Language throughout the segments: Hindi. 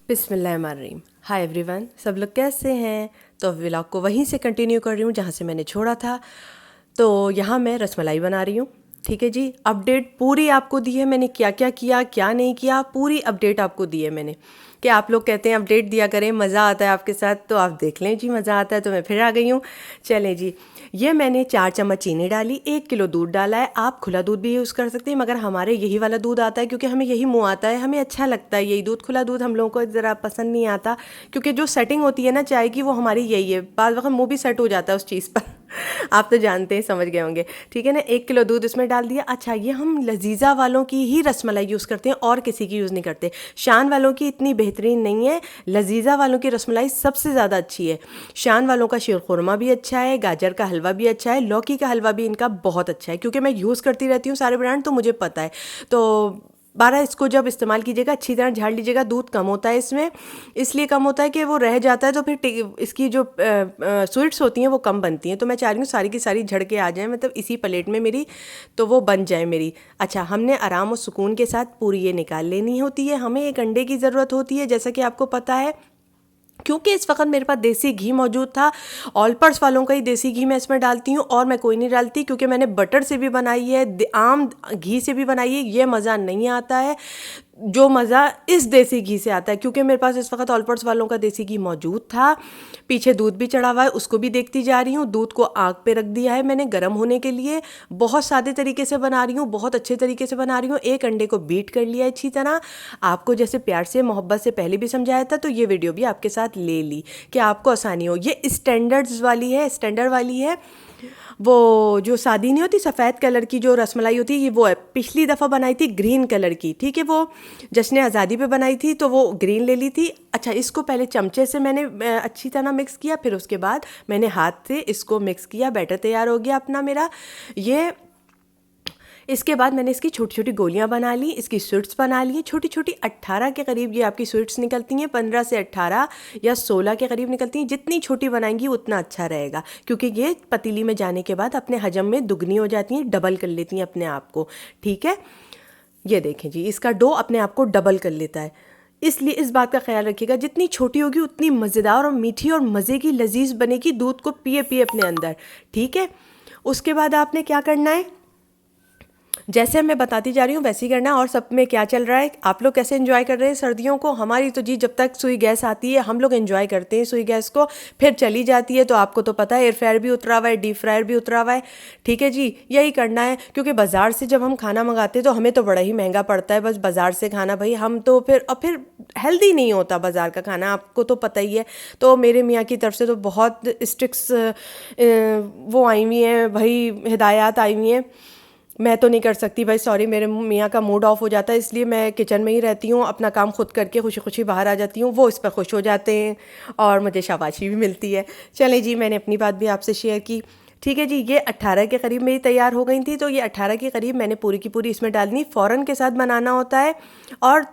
बिस्मिल्लाहिर्रहमानिर्रहीम। हाय एवरीवन, सब लोग कैसे हैं। तो व्लॉग को वहीं से कंटिन्यू कर रही हूँ जहाँ से मैंने छोड़ा था। तो यहाँ मैं रसमलाई बना रही हूँ। ठीक है जी, अपडेट पूरी आपको दी है मैंने, क्या क्या किया क्या नहीं किया, पूरी अपडेट आपको दी है मैंने। कि आप लोग कहते हैं अपडेट दिया करें, मज़ा आता है आपके साथ, तो आप देख लें जी, मज़ा आता है तो मैं फिर आ गई हूँ। चलें जी, ये मैंने 4 चम्मच चीनी डाली, 1 किलो दूध डाला है। आप खुला दूध भी यूज़ कर सकते हैं, मगर हमारे यही वाला दूध आता है क्योंकि हमें यही मुँह आता है, हमें अच्छा लगता है यही दूध। खुला दूध हम लोगों को ज़रा पसंद नहीं आता, क्योंकि जो सेटिंग होती है ना चाय की, वो हमारी यही है। बाद वक्त मुँह भी सेट हो जाता है उस चीज़ पर आप तो जानते हैं, समझ गए होंगे। ठीक है ना, 1 किलो दूध इसमें डाल दिया। अच्छा, ये हम लजीजा वालों की ही रसमलाई यूज़ करते हैं और किसी की यूज़ नहीं करते। शान वालों की इतनी बेहतरीन नहीं है, लजीजा वालों की रसमलाई सबसे ज़्यादा अच्छी है। शान वालों का शीरखुरमा भी अच्छा है, गाजर का हलवा भी अच्छा है, लौकी का हलवा भी इनका बहुत अच्छा है। क्योंकि मैं यूज़ करती रहती हूँ सारे ब्रांड, तो मुझे पता है। तो बारह इसको जब इस्तेमाल कीजिएगा अच्छी तरह झाड़ लीजिएगा। दूध कम होता है इसमें, इसलिए कम होता है कि वो रह जाता है, तो फिर इसकी जो स्वीट्स होती हैं वो कम बनती हैं। तो मैं चाह रही हूँ सारी की सारी झड़ के आ जाए, मतलब इसी प्लेट में मेरी, तो वो बन जाए मेरी। अच्छा, हमने आराम और सुकून के साथ पूरी ये निकाल लेनी होती है। हमें एक अंडे की ज़रूरत होती है, जैसा कि आपको पता है। क्योंकि इस वक्त मेरे पास देसी घी मौजूद था, ऑल पर्स वालों का ही देसी घी मैं इसमें डालती हूँ, और मैं कोई नहीं डालती, क्योंकि मैंने बटर से भी बनाई है, आम घी से भी बनाई है, ये मज़ा नहीं आता है जो मज़ा इस देसी घी से आता है। क्योंकि मेरे पास इस वक्त ऑल पर्स वालों का देसी घी मौजूद था। पीछे दूध भी चढ़ा हुआ है, उसको भी देखती जा रही हूँ। दूध को आग पे रख दिया है मैंने गर्म होने के लिए। बहुत सादे तरीके से बना रही हूँ, बहुत अच्छे तरीके से बना रही हूँ। एक अंडे को बीट कर लिया अच्छी तरह, आपको जैसे प्यार से मोहब्बत से पहले भी समझाया था, तो ये वीडियो भी आपके साथ ले ली कि आपको आसानी हो। ये स्टैंडर्ड्स वाली है, स्टैंडर्ड वाली है। वो जो सादी नहीं होती, सफ़ेद कलर की जो रसमलाई होती है, ये वो है। पिछली दफ़ा बनाई थी ग्रीन कलर की, ठीक है, वो जश्न आज़ादी पे बनाई थी, तो वो ग्रीन ले ली थी। अच्छा, इसको पहले चमचे से मैंने अच्छी तरह मिक्स किया, फिर उसके बाद मैंने हाथ से इसको मिक्स किया। बैटर तैयार हो गया अपना मेरा ये। इसके बाद मैंने इसकी छोटी छोटी गोलियां बना ली, इसकी स्वीट्स बना ली छोटी छोटी। 18 के करीब ये आपकी स्वीट्स निकलती हैं, 15 से 18 या 16 के करीब निकलती हैं। जितनी छोटी बनाएंगी उतना अच्छा रहेगा, क्योंकि ये पतीली में जाने के बाद अपने हजम में दुगनी हो जाती हैं, डबल कर लेती हैं अपने आप को। ठीक है, ये देखें जी, इसका डो अपने आप को डबल कर लेता है। इसलिए इस बात का ख्याल रखिएगा, जितनी छोटी होगी उतनी मज़ेदार और मीठी और मज़े की लजीज बनेगी। दूध को पिए पिए अपने अंदर। ठीक है, उसके बाद आपने क्या करना है, जैसे मैं बताती जा रही हूँ वैसे ही करना है। और सब में क्या चल रहा है, आप लोग कैसे एंजॉय कर रहे हैं सर्दियों को। हमारी तो जी, जब तक सुई गैस आती है हम लोग एंजॉय करते हैं सुई गैस को, फिर चली जाती है तो आपको तो पता है, एयर फ्रायर भी उतरा हुआ है, डीप फ्रायर भी उतरा हुआ है। ठीक है जी, यही करना है। क्योंकि बाज़ार से जब हम खाना मंगाते हैं तो हमें तो बड़ा ही महंगा पड़ता है, बस बाज़ार से खाना भाई। हम तो फिर हेल्दी नहीं होता बाज़ार का खाना, आपको तो पता ही है। तो मेरे मियाँ की तरफ से तो बहुत स्ट्रिक्स वो आई हुई हैं भाई, हिदायत आई हुई हैं। मैं तो नहीं कर सकती भाई, सॉरी, मेरे मियाँ का मूड ऑफ हो जाता है, इसलिए मैं किचन में ही रहती हूँ, अपना काम खुद करके खुशी खुशी बाहर आ जाती हूँ। वो इस पर खुश हो जाते हैं और मुझे शाबाशी भी मिलती है। चलें जी, मैंने अपनी बात भी आपसे शेयर की। ठीक है जी, ये 18 के करीब मेरी तैयार हो गई थी, तो ये 18 के करीब मैंने पूरी की पूरी इसमें डालनी। फ़ौरन के साथ बनाना होता है, और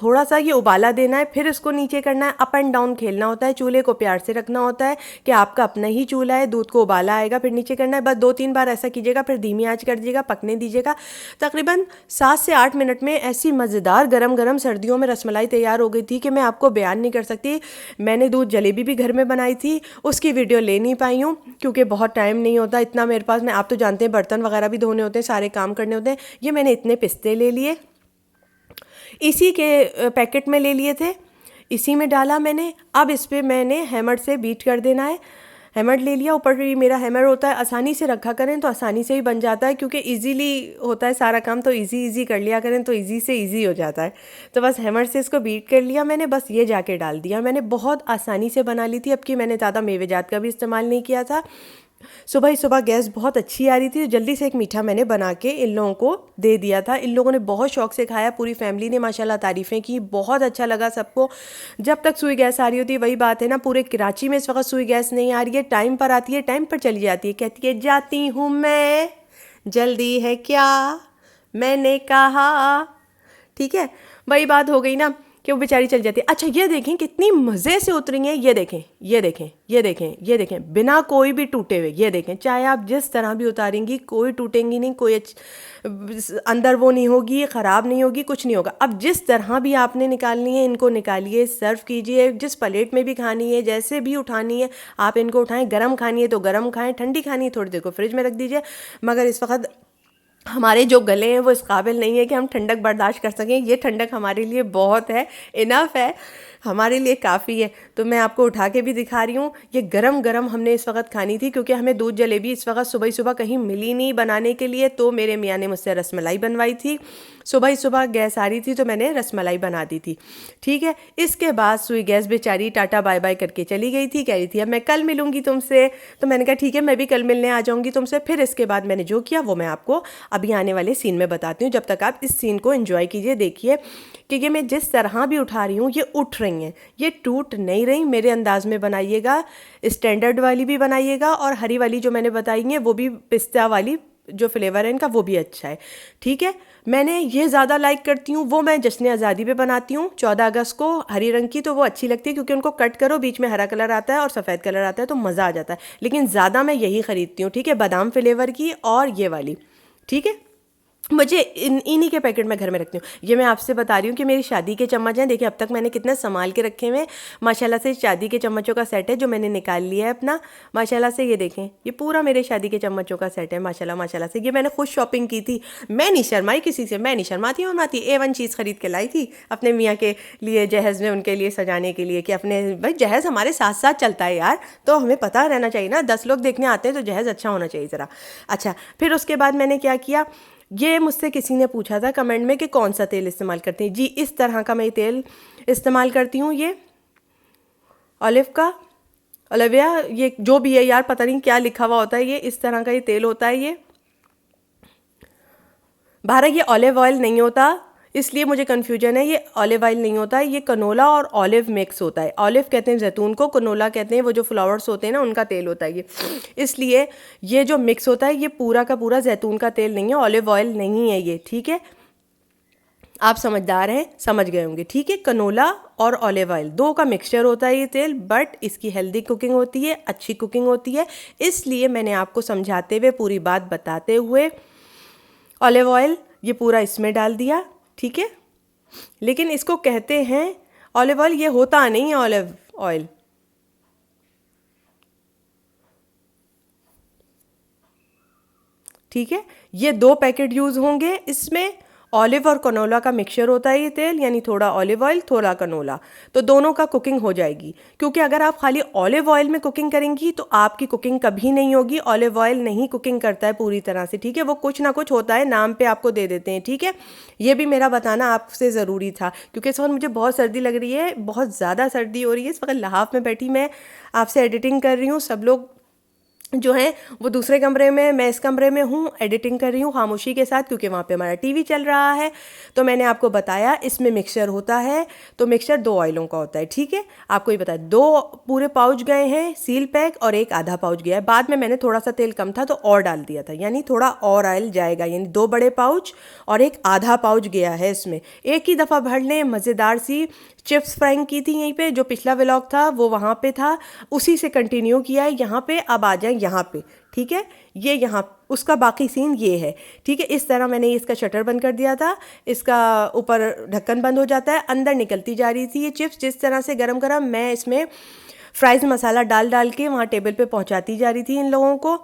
थोड़ा सा ये उबाला देना है, फिर इसको नीचे करना है, अप एंड डाउन खेलना होता है। चूल्हे को प्यार से रखना होता है कि आपका अपना ही चूल्हा है। दूध को उबाला आएगा, फिर नीचे करना है, बस 2-3 बार ऐसा कीजिएगा, फिर धीमी आंच कर दीजिएगा, पकने दीजिएगा। तकरीबन 7 से 8 मिनट में ऐसी मज़ेदार गरम गरम सर्दियों में रसमलाई तैयार हो गई थी कि मैं आपको बयान नहीं कर सकती। मैंने दूध जलेबी भी घर में बनाई थी, उसकी वीडियो ले नहीं पाई हूँ क्योंकि बहुत टाइम नहीं होता इतना मेरे पास में। आप तो जानते हैं बर्तन वगैरह भी धोने होते हैं, सारे काम करने होते हैं। ये मैंने इतने पिस्ते ले लिए, इसी के पैकेट में ले लिए थे, इसी में डाला मैंने। अब इस पर मैंने हैमर से बीट कर देना है। हैमर ले लिया, ऊपर भी मेरा हैमर होता है, आसानी से रखा करें तो आसानी से ही बन जाता है, क्योंकि इजीली होता है सारा काम, तो इजी इजी कर लिया करें तो इजी से इजी हो जाता है। तो बस हैमर से इसको बीट कर लिया मैंने, बस ये जाके डाल दिया मैंने। बहुत आसानी से बना ली थी, अब की मैंने ज़्यादा मेवे जात का भी इस्तेमाल नहीं किया था। सुबह ही सुबह गैस बहुत अच्छी आ रही थी, तो जल्दी से एक मीठा मैंने बना के इन लोगों को दे दिया था। इन लोगों ने बहुत शौक से खाया, पूरी फैमिली ने माशाल्लाह तारीफ़ें की, बहुत अच्छा लगा सबको। जब तक सुई गैस आ रही होती है, वही बात है ना, पूरे कराची में इस वक्त सुई गैस नहीं आ रही है, टाइम पर आती है, टाइम पर चली जाती है। कहती है जाती हूँ मैं, जल्दी है क्या, मैंने कहा। ठीक है, वही बात हो गई ना कि वो बेचारी चल जाती है। अच्छा ये देखें कितनी मज़े से उतरी हैं, ये देखें ये देखें ये देखें ये देखें, बिना कोई भी टूटे हुए। ये देखें, चाहे आप जिस तरह भी उतारेंगी कोई टूटेंगी नहीं, कोई अंदर वो नहीं होगी, ख़राब नहीं होगी, कुछ नहीं होगा। अब जिस तरह भी आपने निकालनी है इनको निकालिए, सर्व कीजिए, जिस प्लेट में भी खानी है, जैसे भी उठानी है आप इनको उठाएं। गरम खानी है तो गरम खाएं, ठंडी खानी है थोड़ी देर को फ्रिज में रख दीजिए। मगर इस वक्त हमारे जो गले हैं वो इस काबिल नहीं है कि हम ठंडक बर्दाश्त कर सकें। ये ठंडक हमारे लिए बहुत है, इनफ है, हमारे लिए काफ़ी है। तो मैं आपको उठा के भी दिखा रही हूँ। ये गरम गरम हमने इस वक्त खानी थी, क्योंकि हमें दूध जलेबी इस वक्त सुबह सुबह कहीं मिली नहीं बनाने के लिए। तो मेरे मियाँ ने मुझसे रसमलाई बनवाई थी, सुबह ही सुबह गैस आ रही थी तो मैंने रसमलाई बना दी थी। ठीक है, इसके बाद सुई गैस बेचारी टाटा बाय बाय करके चली गई थी, कह रही थी अब मैं कल मिलूंगी तुमसे। तो मैंने कहा ठीक है, मैं भी कल मिलने आ जाऊंगी तुमसे। फिर इसके बाद मैंने जो किया वो मैं आपको अभी आने वाले सीन में बताती हूँ। जब तक आप इस सीन को एंजॉय कीजिए, देखिए कि ये मैं जिस तरह भी उठा रही हूँ ये उठ रही हैं, ये टूट नहीं रही। मेरे अंदाज में बनाइएगा, स्टैंडर्ड वाली भी बनाइएगा, और हरी वाली जो मैंने बताई है वो भी, पिस्ता वाली जो फ्लेवर है इनका वो भी अच्छा है। ठीक है, मैंने ये ज़्यादा लाइक करती हूँ, वो मैं जश्न आज़ादी पे बनाती हूँ 14 अगस्त को, हरी रंग की, तो वो अच्छी लगती है क्योंकि उनको कट करो, बीच में हरा कलर आता है और सफ़ेद कलर आता है तो मज़ा आ जाता है। लेकिन ज़्यादा मैं यही ख़रीदती हूँ। ठीक है, बादाम फ्लेवर की और ये वाली। ठीक है, मुझे इन्हीं के पैकेट में घर में रखती हूँ। ये मैं आपसे बता रही हूँ कि मेरी शादी के चम्मच हैं। देखिए अब तक मैंने कितने संभाल के रखे हुए हैं। माशाल्लाह से शादी के चम्मचों का सेट है जो मैंने निकाल लिया है अपना। माशाल्लाह से ये देखें, ये पूरा मेरे शादी के चम्मचों का सेट है। माशाल्लाह माशाल्लाह से ये मैंने खुद शॉपिंग की थी। मैं नहीं शर्माई किसी से, मैं नहीं शर्माती A1 चीज़ खरीद के लाई थी अपने मियाँ के लिए, जहेज़ में उनके लिए सजाने के लिए, कि अपने भाई जहेज़ हमारे साथ साथ चलता है यार, तो हमें पता रहना चाहिए ना, 10 लोग देखने आते हैं तो जहेज़ अच्छा होना चाहिए ज़रा। अच्छा, फिर उसके बाद मैंने क्या किया, ये मुझसे किसी ने पूछा था कमेंट में कि कौन सा तेल इस्तेमाल करते हैं। जी इस तरह का मैं तेल इस्तेमाल करती हूँ, ये ऑलिव का, ओलिविया, ये जो भी है यार, पता नहीं क्या लिखा हुआ होता है, ये इस तरह का ये तेल होता है। ये भारत ये ऑलिव ऑयल नहीं होता, इसलिए मुझे कन्फ्यूजन है। ये ऑलिव ऑयल नहीं होता है, ये कनोला और ऑलिव मिक्स होता है। ऑलिव कहते हैं जैतून को, कनोला कहते हैं वो जो फ्लावर्स होते हैं ना उनका तेल होता है ये। इसलिए ये जो मिक्स होता है ये पूरा का पूरा जैतून का तेल नहीं है, ऑलिव ऑयल नहीं है ये। ठीक है, आप समझदार हैं, समझ गए होंगे। ठीक है, कनोला और ऑलिव ऑयल दो का मिक्सचर होता है ये तेल, बट इसकी हेल्दी कुकिंग होती है, अच्छी कुकिंग होती है। इसलिए मैंने आपको समझाते हुए, पूरी बात बताते हुए, ऑलिव ऑयल ये पूरा इसमें डाल दिया। ठीक है, लेकिन इसको कहते हैं ऑलिव ऑयल, ये होता नहीं है ऑलिव ऑयल। ठीक है, ये 2 पैकेट यूज़ होंगे इसमें। ऑलिव और कनोला का मिक्सचर होता है ये तेल, यानी थोड़ा ऑलिव ऑयल थोड़ा कनोला, तो दोनों का कुकिंग हो जाएगी। क्योंकि अगर आप खाली ऑलिव ऑयल में कुकिंग करेंगी तो आपकी कुकिंग कभी नहीं होगी। ऑलिव ऑयल नहीं कुकिंग करता है पूरी तरह से। ठीक है, वो कुछ ना कुछ होता है, नाम पे आपको दे देते हैं। ठीक है, ये भी मेरा बताना आपसे ज़रूरी था, क्योंकि इस वक्त मुझे बहुत सर्दी लग रही है, बहुत ज़्यादा सर्दी हो रही है। इस वक्त लहाफ में बैठी मैं आपसे एडिटिंग कर रही हूँ, सब लोग जो है वो दूसरे कमरे में, मैं इस कमरे में हूँ, एडिटिंग कर रही हूँ खामोशी के साथ, क्योंकि वहाँ पे हमारा टीवी चल रहा है। तो मैंने आपको बताया इसमें मिक्सचर होता है, तो मिक्सचर 2 ऑयलों का होता है। ठीक है, आपको ये बताया 2 पूरे पाउच गए हैं सील पैक और 1 आधा पाउच गया है। बाद में मैंने थोड़ा सा तेल कम था तो और डाल दिया था, यानी थोड़ा और ऑयल जाएगा, यानी 2 बड़े पाउच और 1 आधा पाउच गया है इसमें। एक ही दफ़ा भर लें। मज़ेदार सी चिप्स फ्राइंग की थी यहीं पे, जो पिछला व्लॉग था वो वहाँ पे था, उसी से कंटिन्यू किया है यहाँ पे। अब आ जाए यहाँ पे। ठीक है, ये यहाँ उसका बाकी सीन ये है। ठीक है, इस तरह मैंने इसका शटर बंद कर दिया था, इसका ऊपर ढक्कन बंद हो जाता है, अंदर निकलती जा रही थी ये चिप्स। जिस तरह से गरम गरम मैं इसमें फ्राइज़ मसाला डाल डाल के वहाँ टेबल पे पहुँचाती जा रही थी इन लोगों को।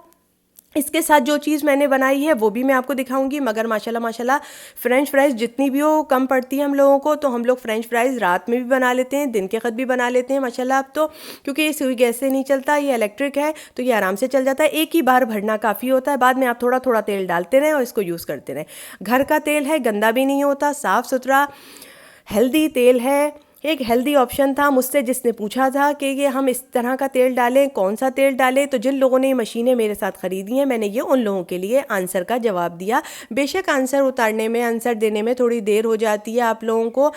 इसके साथ जो चीज़ मैंने बनाई है वो भी मैं आपको दिखाऊंगी। मगर माशाल्लाह माशाल्लाह फ़्रेंच फ्राइज़ जितनी भी हो कम पड़ती है हम लोगों को, तो हम लोग फ़्रेंच फ्राइज़ रात में भी बना लेते हैं, दिन के वक्त भी बना लेते हैं माशाल्लाह। अब तो क्योंकि ये सुई गैस से नहीं चलता, ये इलेक्ट्रिक है, तो ये आराम से चल जाता है। एक ही बार भरना काफ़ी होता है, बाद में आप थोड़ा थोड़ा तेल डालते रहें और इसको यूज़ करते रहें। घर का तेल है, गंदा भी नहीं होता, साफ़ सुथरा हेल्दी तेल है। एक हेल्दी ऑप्शन था। मुझसे जिसने पूछा था कि ये हम इस तरह का तेल डालें, कौन सा तेल डालें, तो जिन लोगों ने ये मशीनें मेरे साथ ख़रीदी हैं, मैंने ये उन लोगों के लिए आंसर का जवाब दिया। बेशक आंसर उतारने में, आंसर देने में थोड़ी देर हो जाती है आप लोगों को।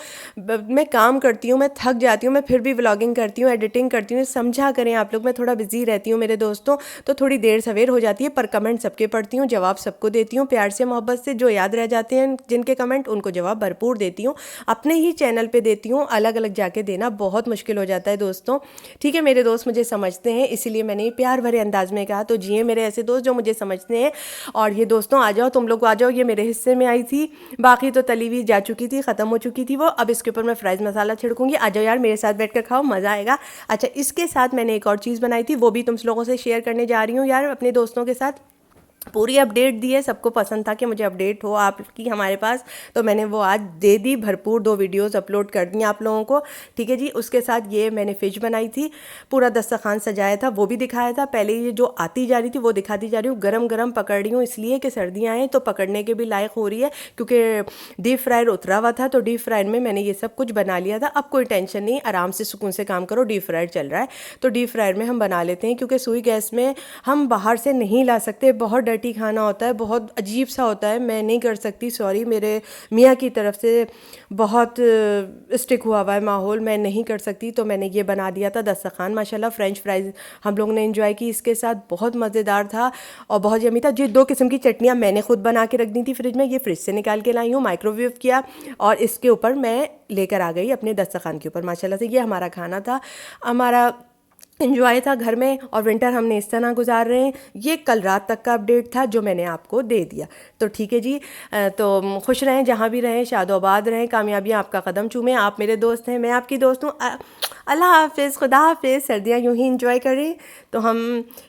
मैं काम करती हूँ, मैं थक जाती हूँ, मैं फिर भी व्लॉगिंग करती हूँ, एडिटिंग करती हूँ, समझा करें आप लोग, मैं थोड़ा बिजी रहती हूँ मेरे दोस्तों, तो थोड़ी देर सवेर हो जाती है। पर कमेंट सबके पढ़ती हूँ, जवाब सबको देती हूँ, प्यार से मोहब्बत से। जो याद रह जाते हैं जिनके कमेंट, उनको जवाब भरपूर देती हूँ। अपने ही चैनल पे देती हूँ, अलग अलग जाके देना बहुत मुश्किल हो जाता है दोस्तों। ठीक है, मेरे दोस्त मुझे समझते हैं, इसीलिए मैंने प्यार भरे अंदाज में कहा। तो जिए मेरे ऐसे दोस्त जो मुझे समझते हैं। और ये दोस्तों आ जाओ, तुम लोग आ जाओ, ये मेरे हिस्से में आई थी, बाकी तो तली हुई जा चुकी थी, ख़त्म हो चुकी थी वो। अब इसके ऊपर मैं फ्राइज़ मसाला छिड़कूंगी। आ जाओ यार, मेरे साथ बैठ कर खाओ, मज़ा आएगा। अच्छा, इसके साथ मैंने एक और चीज़ बनाई थी, वो भी तुम लोगों से शेयर करने जा रही हूँ यार, अपने दोस्तों के साथ। पूरी अपडेट दी है, सबको पसंद था कि मुझे अपडेट हो आपकी हमारे पास, तो मैंने वो आज दे दी भरपूर। 2 वीडियोस अपलोड कर दी आप लोगों को। ठीक है जी। उसके साथ ये मैंने फ़िश बनाई थी, पूरा दस्तरखान सजाया था, वो भी दिखाया था। पहले ये जो आती जा रही थी वो दिखाती जा रही हूँ। गरम गरम पकड़ रही हूँ, इसलिए कि सर्दियाँ हैं तो पकड़ने के भी लायक हो रही है, क्योंकि डीप फ्रायर उतरा हुआ था, तो डीप फ्रायर में मैंने ये सब कुछ बना लिया था। अब कोई टेंशन नहीं, आराम से सुकून से काम करो। डीप फ्रायर चल रहा है तो डीप फ्रायर में हम बना लेते हैं, क्योंकि सुई गैस में हम बाहर से नहीं ला सकते, बहुत डर्टी खाना होता है, बहुत अजीब सा होता है, मैं नहीं कर सकती। सॉरी, मेरे मियाँ की तरफ से बहुत स्टिक हुआ है माहौल, मैं नहीं कर सकती। तो मैंने ये बना दिया था दस्तरखान। माशाल्लाह फ्रेंच फ्राइज़ हम लोग ने एंजॉय की इसके साथ, बहुत मज़ेदार था और बहुत यमी था। जो 2 किस्म की चटनियाँ मैंने खुद बना के रख दी थी फ्रिज में, ये फ्रिज से निकाल के लाई हूँ, माइक्रोवेव किया और इसके ऊपर मैं लेकर आ गई अपने दस्तरखान के ऊपर। माशाल्लाह से ये हमारा खाना था, हमारा एंजॉय था घर में, और विंटर हमने इस तरह गुजार रहे हैं। ये कल रात तक का अपडेट था जो मैंने आपको दे दिया। तो ठीक है जी, तो खुश रहें, जहाँ भी रहें, शादोबाद रहें, कामयाबियाँ आपका कदम चूमें। आप मेरे दोस्त हैं, मैं आपकी दोस्त हूँ। अल्लाह हाफिज़, खुदा हाफिज़। सर्दियाँ यूँ ही इंजॉय करें, तो हम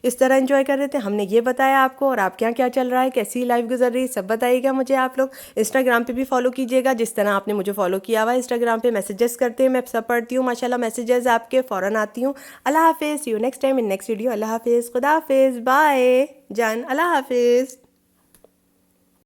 इस तरह इंजॉय कर रहे थे, हमने ये बताया आपको। और आपके यहाँ क्या चल रहा है, कैसी लाइफ गुजर रही है, सब बताइएगा मुझे आप लोग। इंस्टाग्राम पे भी फॉलो कीजिएगा, जिस तरह आपने मुझे फॉलो किया हुआ है। इंस्टाग्राम पे मैसेजेस करते हैं, मैं सब पढ़ती हूँ माशाल्लाह, मैसेजेस आपके फ़ौरन आती हूँ। अल्लाह हाफिज़, see you next time in next video. अल्लाह हाफिज़, खुदा हाफिज़, बाय जान, अल्लाह हाफिज़।